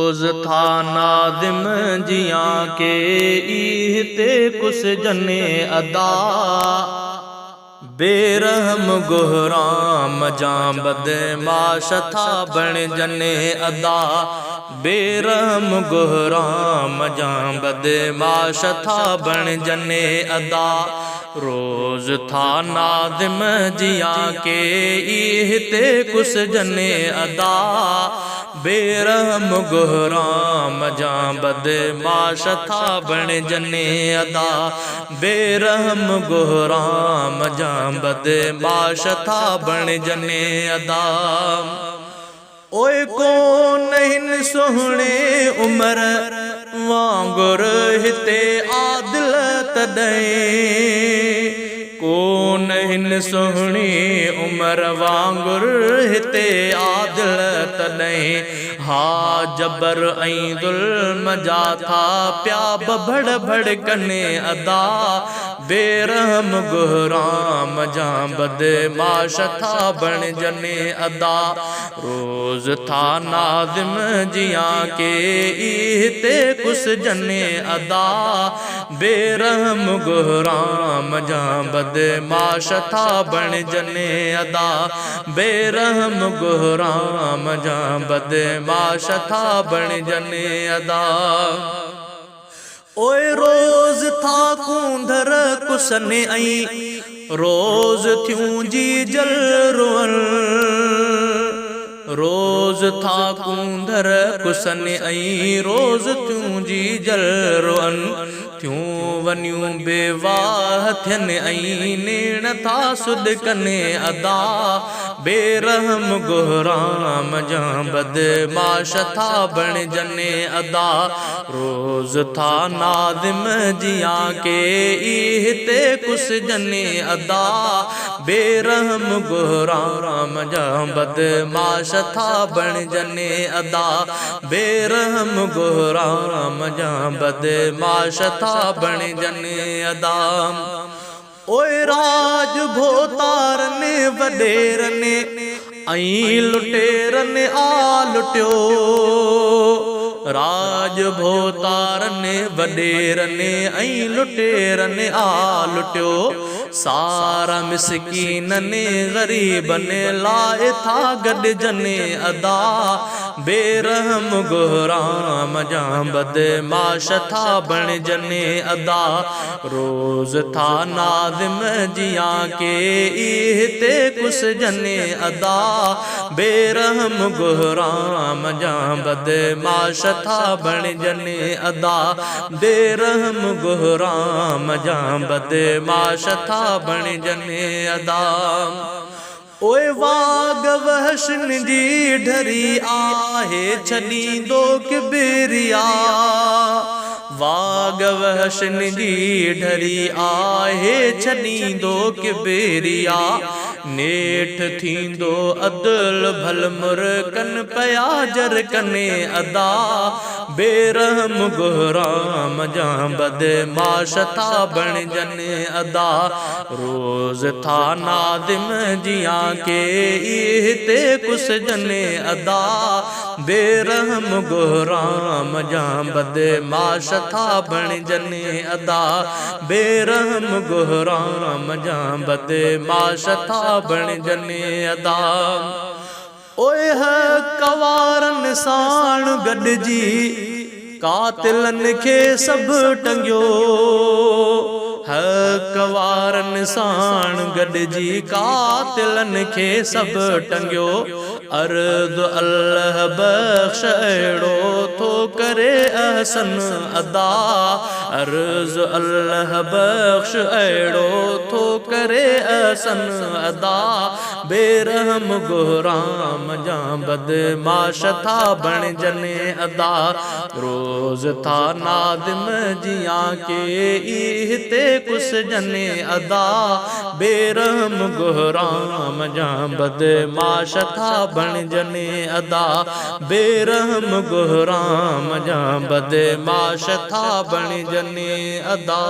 रोज था नाज़िम जियां के ईहते क़ुसजन अदा बेरहम गुहराम जां बदमाश था बणजन अदा बेरहम गुहराम जां बदमाश था बणजन अदा रोज था नाज़िम जियां के ईहते क़ुसजन अदा बेरहम गुहराम जां बदमाश था बणजन अदा बेरहम गुहराम जां बदमाश था बणजन अदा ओए कोन हिन सोहणे उमर वांगुर हिते आदिल तॾहिं कोन हिन सोहणी उमर वांगुर हिते आदिल तॾहिं हा जबर ऐं ज़ुल्म जा था प्या बभड़ भड़कने अदा बेरहम गुहराम जां बदमाश था बणजन अदा रोज था नाज़िम जियां के ईहते क़ुसजन अदा बेरहम गुहराम जां बदमाश था बणजन अदा बेरहम गुहराम जां बदमाश था बणजन अदा ओए रोज था कूंधर कुसन ऐं रोज थियूं जी जल रोअन रोज था कूंधर कुसन ऐं रोज थियूं जी जल रोअन थियूं वनियूं बेवाह थियनि ऐं नेण था सुॾकनि अदा बेरहम गुहराम जां बदमाश था बणजन अदा रोज था नाज़िम जियां के ईहते क़ुसजन अदा बेरहम गुहराम जां बदमाश था बणजन अदा बेरहम गुहराम जां बदमाश था बणजन अदा ओए राज भोतारन वडेरन ऐं लुटेरन आ लुटियो राज भोतारन वडेरन ऐं लुटेरन आ लुटियो सारा मिसकीनन ग़रीबन लाए था गॾजन अदा बेरहम गुहराम जां बदमाश था बणजन अदा रोज था नाज़िम जियां के ईहते क़ुसजन अदा बेरहम गुहराम जां बदमाश था बणजन अदा बेरहम गुहराम जां बदमाश था बणजन अदा ओए वाग वहशन जी ढरी आहे छॾींदो किबरिया वाग वहशन जी ढरी आहे छॾींदो किबरिया नेठ थींदो अदल भल मुरकन पया जरकने अदा बेरहम गुहराम जां बदमाश था बणजन अदा रोज था नाज़िम जियां के ईहते क़ुसजन अदा बेरहम गुहराम जां बदमाश था बणजन अदा बेरहम गुहराम जां बदमाश था बणजन अदा ओए कवारन साण गॾिजी कातिलन खे सभु टंगियो कवारन साण गॾिजी कातिलन खे सभु टंगियो अर्ज़ अल्लाह बख़्श अहिड़ो थो करे अहसन अदा अर्ज़ अल्लाह बख़्श अहिड़ो थो करे अहसन अदा बेरहम गुहराम जां बदमाश था बणजन अदा रोज था नाज़िम जियां के ईहते क़ुसजन अदा बेरहम गुहराम जां बदमाश था बणजन अदा बेरहम गुहराम जां बदमाश था बणजन अदा।